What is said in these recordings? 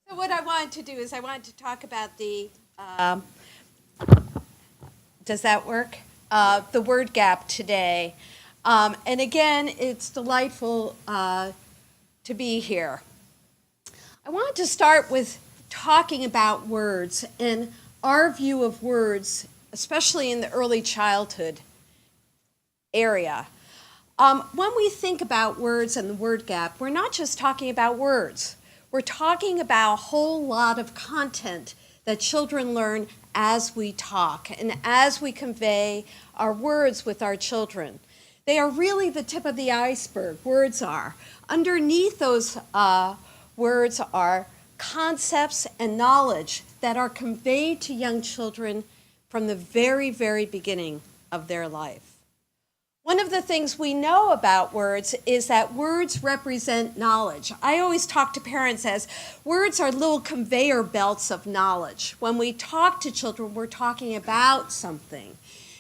So what I wanted to do is I wanted to talk about does that work? The word gap today. And again, it's delightful to be here. I wanted to start with talking about words and our view of words, especially in the early childhood area. When we think about words and the word gap, we're not just talking about words. We're talking about a whole lot of content that children learn as we talk and as we convey our words with our children. They are really the tip of the iceberg, words are. Underneath those words are concepts and knowledge that are conveyed to young children from the very, very beginning of their life. One of the things we know about words is that words represent knowledge. I always talk to parents as words are little conveyor belts of knowledge. When we talk to children, we're talking about something.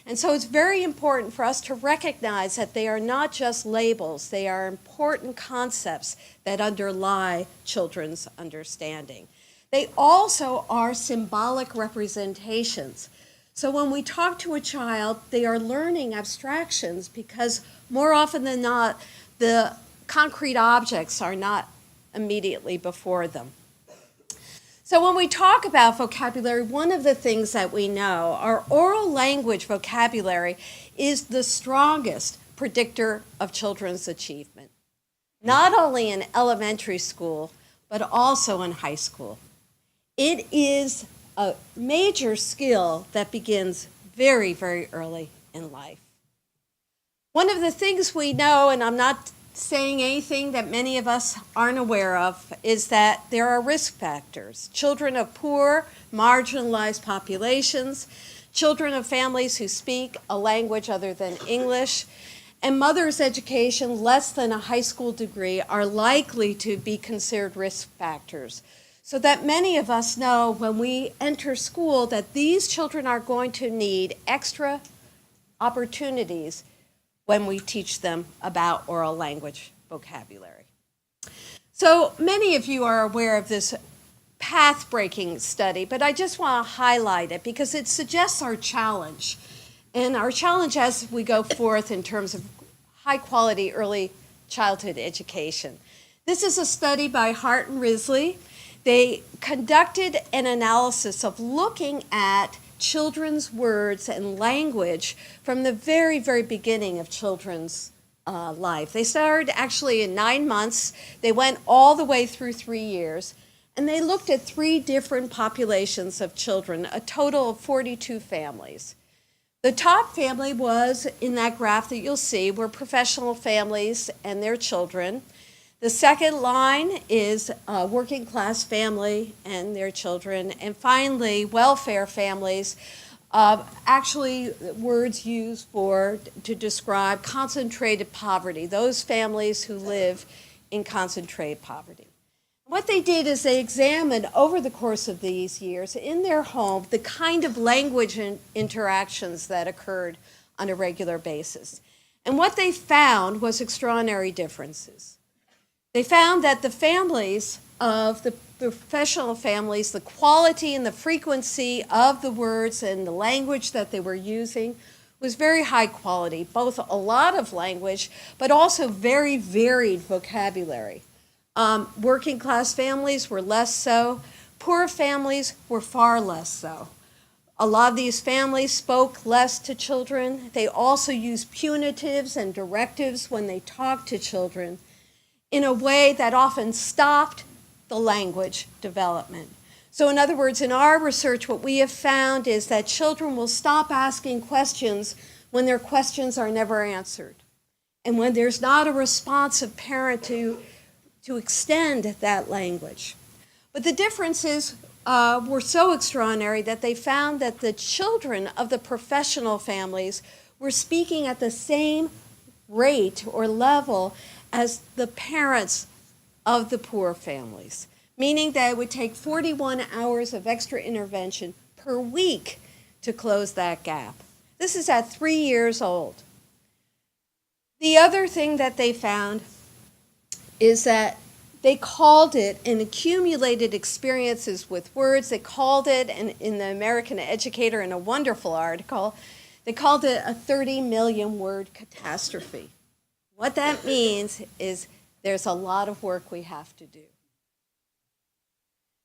And so it's very important for us to recognize that they are not just labels, they are important concepts that underlie children's understanding. They also are symbolic representations. So when we talk to a child, they are learning abstractions because more often than not, the concrete objects are not immediately before them. So when we talk about vocabulary, one of the things that we know, our oral language vocabulary is the strongest predictor of children's achievement, not only in elementary school, but also in high school. It is a major skill that begins very, very early in life. One of the things we know, and I'm not saying anything that many of us aren't aware of, is that there are risk factors. Children of poor, marginalized populations, children of families who speak a language other than English, and mother's education less than a high school degree are likely to be considered risk factors. So that many of us know when we enter school that these children are going to need extra opportunities when we teach them about oral language vocabulary. So many of you are aware of this path-breaking study, but I just want to highlight it because it suggests our challenge. And our challenge as we go forth in terms of high-quality early childhood education. This is a study by Hart and Risley. They conducted an analysis of looking at children's words and language from the very, very beginning of children's life. They started actually in 9 months. They went all the way through 3 years. And they looked at 3 different populations of children, a total of 42 families. The top family was, in that graph that you'll see, were professional families and their children. The second line is a working class family and their children. And finally, welfare families, actually words used to describe concentrated poverty, those families who live in concentrated poverty. What they did is they examined over the course of these years in their home the kind of language interactions that occurred on a regular basis. And what they found was extraordinary differences. They found that the families of the professional families, the quality and the frequency of the words and the language that they were using was very high quality, both a lot of language, but also very varied vocabulary. Working class families were less so. Poor families were far less so. A lot of these families spoke less to children. They also used punitives and directives when they talked to children in a way that often stopped the language development. So in other words, in our research, what we have found is that children will stop asking questions when their questions are never answered, and when there's not a responsive parent to extend that language. But the differences were so extraordinary that they found that the children of the professional families were speaking at the same rate or level as the parents of the poor families, meaning that it would take 41 hours of extra intervention per week to close that gap. This is at 3 years old. The other thing that they found is that they called it an accumulated experiences with words. They called it, and in the American Educator, in a wonderful article, they called it a 30 million word catastrophe. What that means is there's a lot of work we have to do.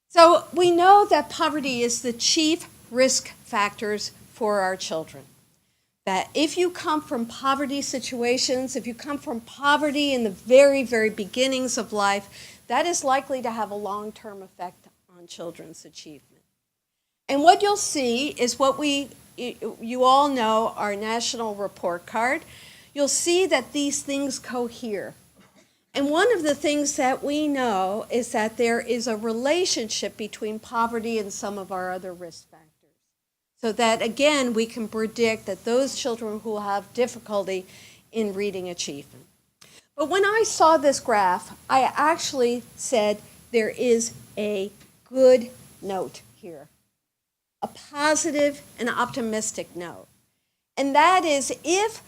So we know that poverty is the chief risk factors for our children. That if you come from poverty situations, if you come from poverty in the very, very beginnings of life, that is likely to have a long-term effect on children's achievement. And what you'll see is what you all know, our national report card. You'll see that these things cohere. And one of the things that we know is that there is a relationship between poverty and some of our other risk factors. So that, again, we can predict that those children who have difficulty in reading achievement. But when I saw this graph, I actually said there is a good note here, a positive and optimistic note. And that is, if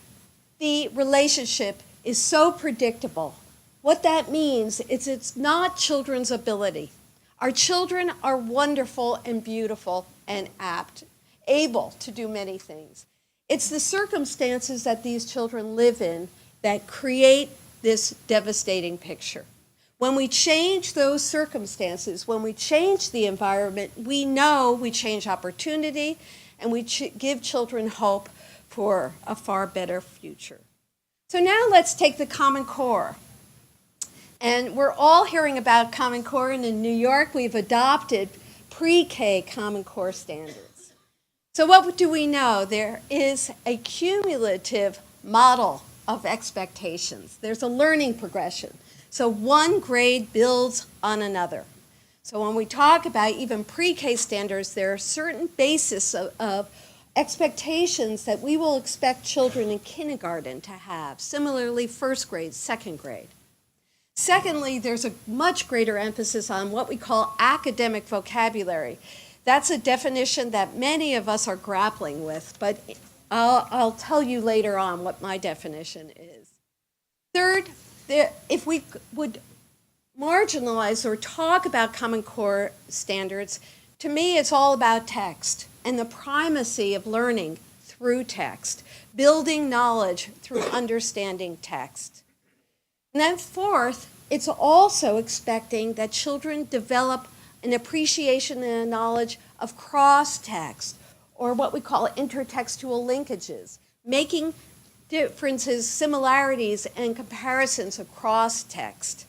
the relationship is so predictable, what that means is it's not children's ability. Our children are wonderful and beautiful and able to do many things. It's the circumstances that these children live in that create this devastating picture. When we change those circumstances, when we change the environment, we know we change opportunity and we give children hope for a far better future. So now let's take the Common Core. And we're all hearing about Common Core, and in New York we've adopted pre-K Common Core standards. So what do we know? There is a cumulative model of expectations. There's a learning progression. So one grade builds on another. So when we talk about even pre-K standards, there are certain bases of expectations that we will expect children in kindergarten to have. Similarly, first grade, second grade. Secondly, there's a much greater emphasis on what we call academic vocabulary. That's a definition that many of us are grappling with, but I'll tell you later on what my definition is. Third, if we would marginalize or talk about Common Core standards, to me it's all about text and the primacy of learning through text, building knowledge through understanding text. And then fourth, it's also expecting that children develop an appreciation and a knowledge of cross-text, or what we call intertextual linkages, making differences, similarities, and comparisons across text.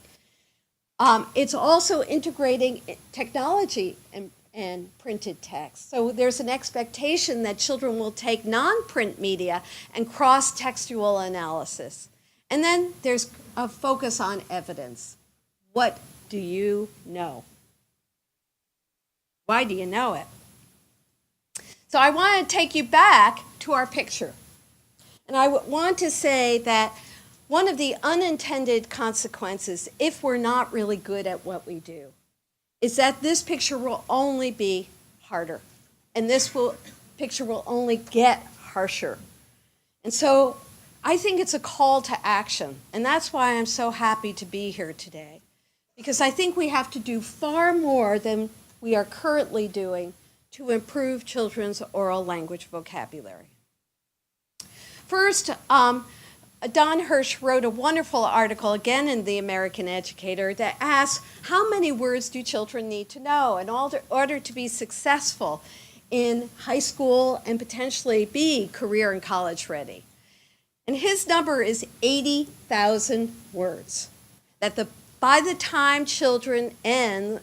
It's also integrating technology and printed text. So there's an expectation that children will take non-print media and cross-textual analysis. And then there's a focus on evidence. What do you know? Why do you know it? So I want to take you back to our picture. And I want to say that one of the unintended consequences, if we're not really good at what we do, is that this picture will only be harder. And picture will only get harsher. And so I think it's a call to action. And that's why I'm so happy to be here today. Because I think we have to do far more than we are currently doing to improve children's oral language vocabulary. First, Don Hirsch wrote a wonderful article, again in the American Educator, that asks how many words do children need to know in order to be successful in high school and potentially be career and college ready. And his number is 80,000 words. That by the time children end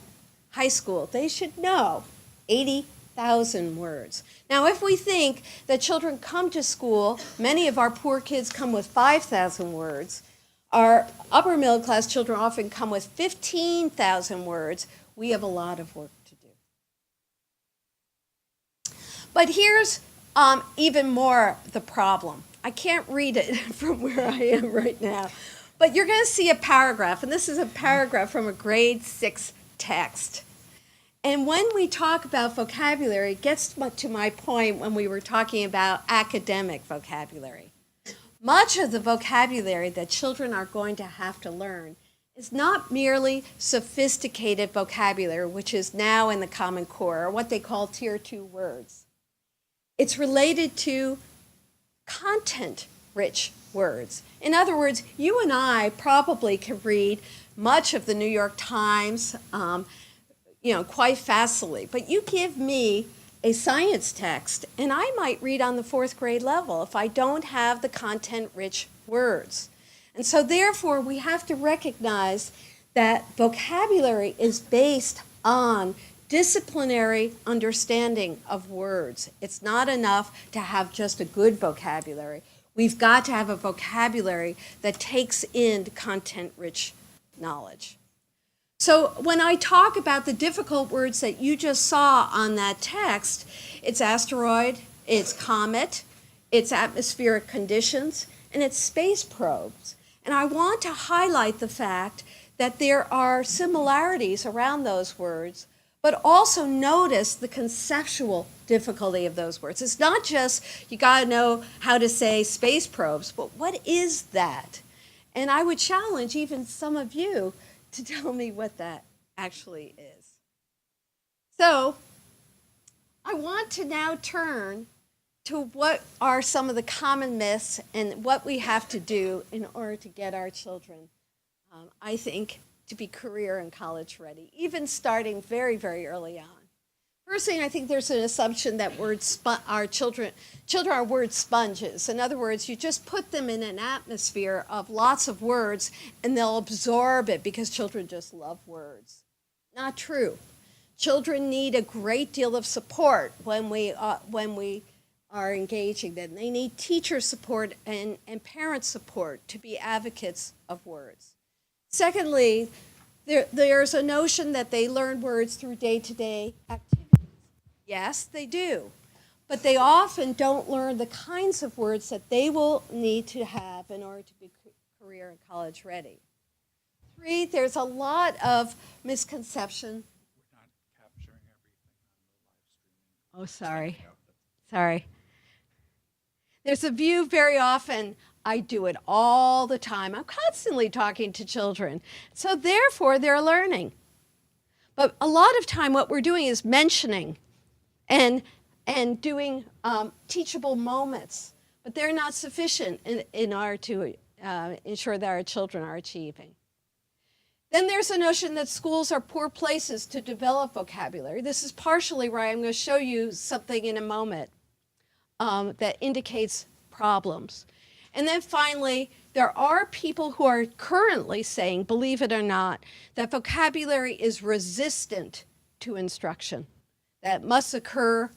high school, they should know 80,000 words. Now, if we think that children come to school, many of our poor kids come with 5,000 words, our upper middle class children often come with 15,000 words, we have a lot of work to do. But here's even more the problem. I can't read it from where I am right now, but you're going to see a paragraph, and this is a paragraph from a grade 6 text. And when we talk about vocabulary, it gets to my point when we were talking about academic vocabulary. Much of the vocabulary that children are going to have to learn is not merely sophisticated vocabulary, which is now in the Common Core, or what they call Tier 2 words. It's related to content-rich words. In other words, you and I probably can read much of the New York Times, quite facilely. But you give me a science text, and I might read on the 4th grade level if I don't have the content-rich words. And so therefore, we have to recognize that vocabulary is based on disciplinary understanding of words. It's not enough to have just a good vocabulary. We've got to have a vocabulary that takes in content-rich knowledge. So when I talk about the difficult words that you just saw on that text, it's asteroid, it's comet, it's atmospheric conditions, and it's space probes. And I want to highlight the fact that there are similarities around those words, but also notice the conceptual difficulty of those words. It's not just you got to know how to say space probes, but what is that? And I would challenge even some of you to tell me what that actually is. So I want to now turn to what are some of the common myths and what we have to do in order to get our children, I think, to be career and college ready, even starting very, very early on. First thing, I think there's an assumption that our children are word sponges. In other words, you just put them in an atmosphere of lots of words and they'll absorb it because children just love words. Not true. Children need a great deal of support when we are engaging them. They need teacher support and parent support to be advocates of words. Secondly, there's a notion that they learn words through day-to-day activities. Yes, they do. But they often don't learn the kinds of words that they will need to have in order to be career and college ready. 3, there's a lot of misconception. We're not capturing everything on the Oh, live streaming. sorry. There's a view very often, I do it all the time. I'm constantly talking to children. So therefore, they're learning. But a lot of time what we're doing is mentioning and doing teachable moments. But they're not sufficient in order to ensure that our children are achieving. Then there's a notion that schools are poor places to develop vocabulary. This is partially right. I'm going to show you something in a moment that indicates problems. And then finally, there are people who are currently saying, believe it or not, that vocabulary is resistant to instruction. That must occur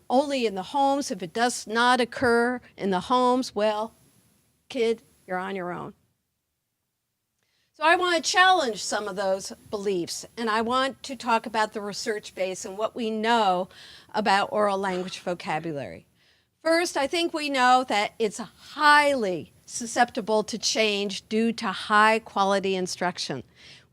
only in the homes. If it does not occur in the homes, well, kid, you're on your own. So I want to challenge some of those beliefs, and I want to talk about the research base and what we know about oral language vocabulary. First, I think we know that it's highly susceptible to change due to high quality instruction.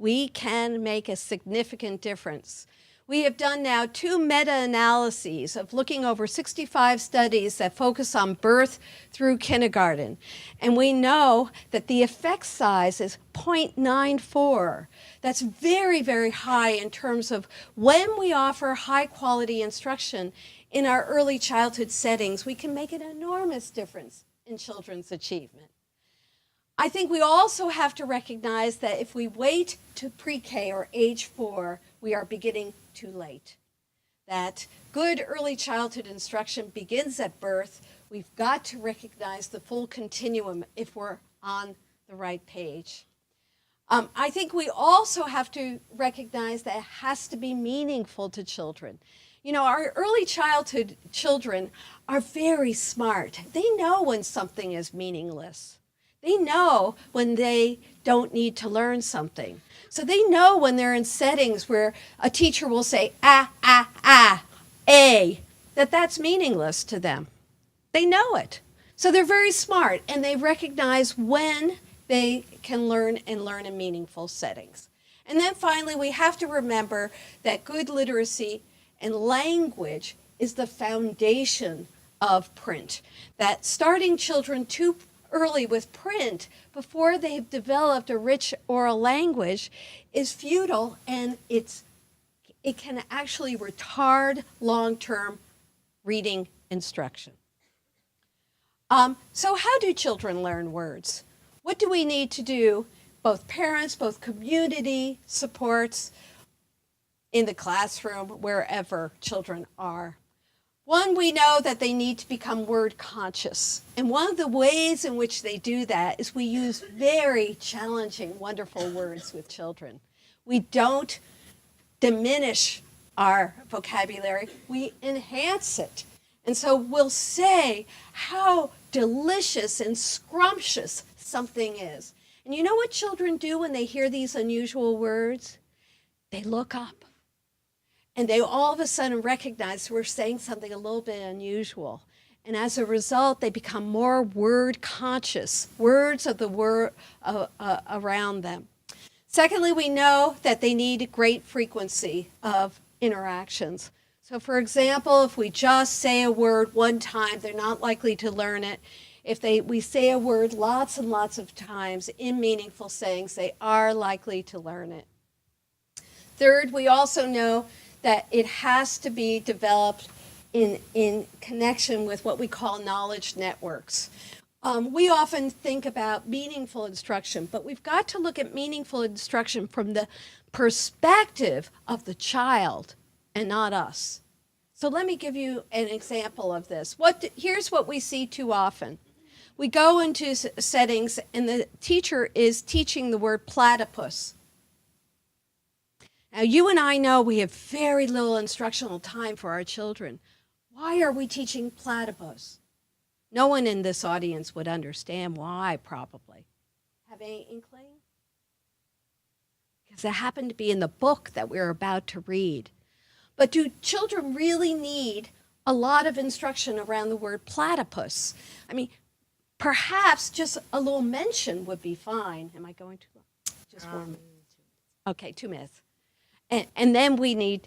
We can make a significant difference. We have done now 2 meta-analyses of looking over 65 studies that focus on birth through kindergarten. And we know that the effect size is 0.94. That's very, very high in terms of when we offer high quality instruction in our early childhood settings, we can make an enormous difference in children's achievement. I think we also have to recognize that if we wait to pre-K or age 4, we are beginning too late. That good early childhood instruction begins at birth. We've got to recognize the full continuum if we're on the right page. I think we also have to recognize that it has to be meaningful to children. You know, our early childhood children are very smart. They know when something is meaningless. They know when they don't need to learn something. So they know when they're in settings where a teacher will say, A, that's meaningless to them. They know it. So they're very smart, and they recognize when they can learn and learn in meaningful settings. And then finally, we have to remember that good literacy and language is the foundation of print. That starting children too early with print before they've developed a rich oral language is futile, and it can actually retard long-term reading instruction. So how do children learn words? What do we need to do? Both parents, both community supports in the classroom, wherever children are. One, we know that they need to become word conscious. And one of the ways in which they do that is we use very challenging, wonderful words with children. We don't diminish our vocabulary, we enhance it. And so we'll say how delicious and scrumptious something is. And you know what children do when they hear these unusual words? They look up. And they all of a sudden recognize we're saying something a little bit unusual. And as a result, they become more word conscious, words of the word around them. Secondly, we know that they need great frequency of interactions. So for example, if we just say a word one time, they're not likely to learn it. If we say a word lots and lots of times in meaningful sayings, they are likely to learn it. Third, we also know that it has to be developed in connection with what we call knowledge networks. We often think about meaningful instruction, but we've got to look at meaningful instruction from the perspective of the child and not us. So let me give you an example of this. Here's what we see too often. We go into settings and the teacher is teaching the word platypus. Now, you and I know we have very little instructional time for our children. Why are we teaching platypus? No one in this audience would understand why, probably. Have any inkling? Because it happened to be in the book that we're about to read. But do children really need a lot of instruction around the word platypus? I mean, perhaps just a little mention would be fine. Am I going to? Just 1 minute. Okay, 2 minutes. And then we need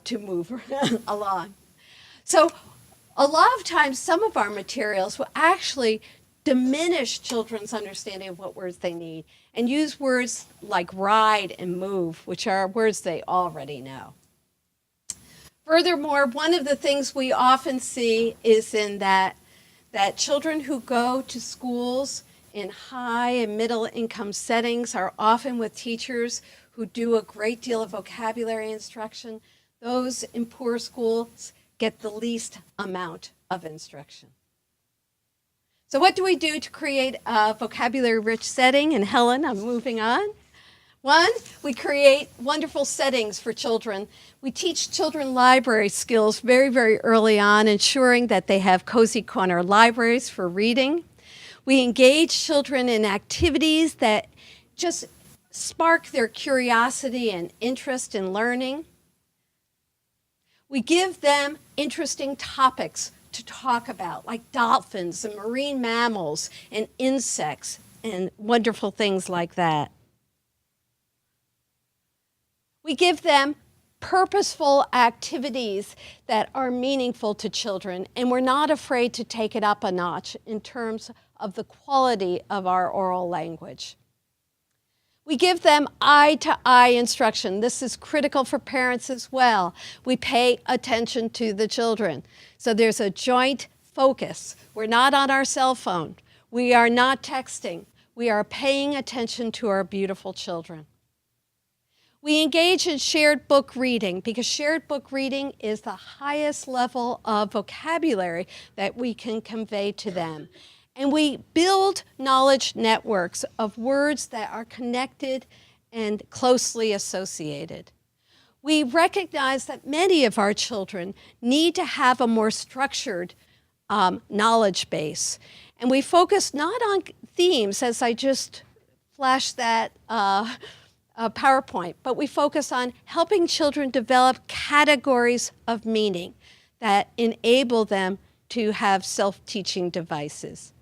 to move along. So a lot of times, some of our materials will actually diminish children's understanding of what words they need and use words like ride and move, which are words they already know. Furthermore, one of the things we often see is in that children who go to schools in high and middle income settings are often with teachers who do a great deal of vocabulary instruction. Those in poor schools get the least amount of instruction. So what do we do to create a vocabulary-rich setting? And Helen, I'm moving on. One, we create wonderful settings for children. We teach children library skills very, very early on, ensuring that they have cozy corner libraries for reading. We engage children in activities that just spark their curiosity and interest in learning. We give them interesting topics to talk about, like dolphins and marine mammals and insects and wonderful things like that. We give them purposeful activities that are meaningful to children, and we're not afraid to take it up a notch in terms of the quality of our oral language. We give them eye-to-eye instruction. This is critical for parents as well. We pay attention to the children. So there's a joint focus. We're not on our cell phone. We are not texting. We are paying attention to our beautiful children. We engage in shared book reading because shared book reading is the highest level of vocabulary that we can convey to them. And we build knowledge networks of words that are connected and closely associated. We recognize that many of our children need to have a more structured knowledge base. And we focus not on themes, as I just flashed that PowerPoint, but we focus on helping children develop categories of meaning that enable them to have self-teaching devices.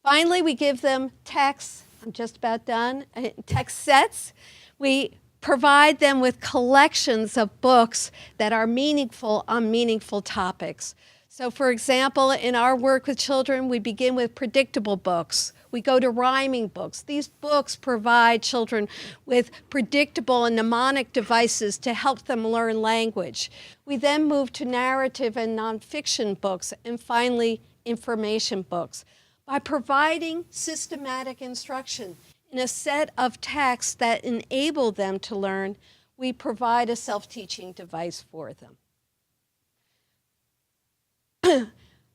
Finally, we give them texts. I'm just about done. Text sets. We provide them with collections of books that are meaningful on meaningful topics. So for example, in our work with children, we begin with predictable books. We go to rhyming books. These books provide children with predictable and mnemonic devices to help them learn language. We then move to narrative and nonfiction books, and finally, information books. By providing systematic instruction in a set of texts that enable them to learn, we provide a self-teaching device for them.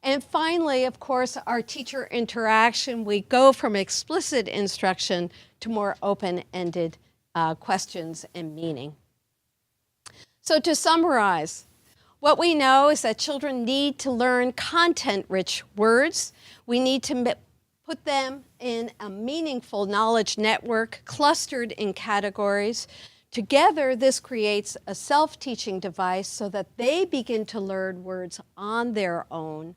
And finally, of course, our teacher interaction. We go from explicit instruction to more open-ended questions and meaning. So to summarize, what we know is that children need to learn content-rich words. We need to put them in a meaningful knowledge network clustered in categories. Together, this creates a self-teaching device so that they begin to learn words on their own.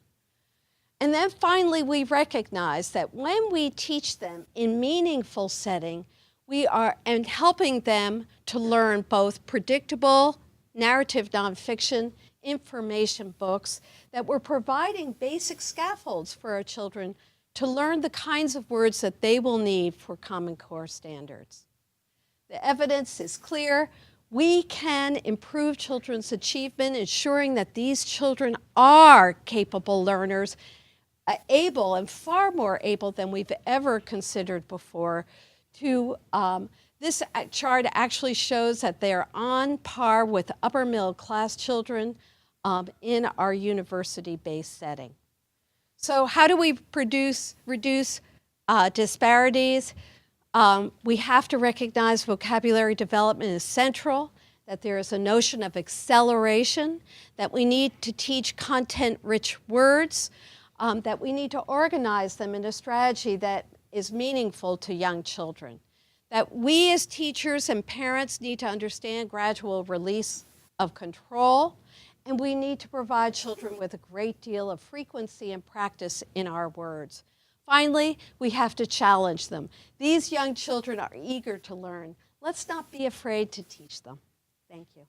And then finally, we recognize that when we teach them in meaningful setting, we are helping them to learn both predictable, narrative nonfiction, information books, that we're providing basic scaffolds for our children to learn the kinds of words that they will need for Common Core standards. The evidence is clear. We can improve children's achievement, ensuring that these children are capable learners, able and far more able than we've ever considered before. This chart actually shows that they're on par with upper middle class children in our university-based setting. So how do we reduce disparities? We have to recognize vocabulary development is central, that there is a notion of acceleration, that we need to teach content-rich words, that we need to organize them in a strategy that is meaningful to young children, that we as teachers and parents need to understand gradual release of control, and we need to provide children with a great deal of frequency and practice in our words. Finally, we have to challenge them. These young children are eager to learn. Let's not be afraid to teach them. Thank you.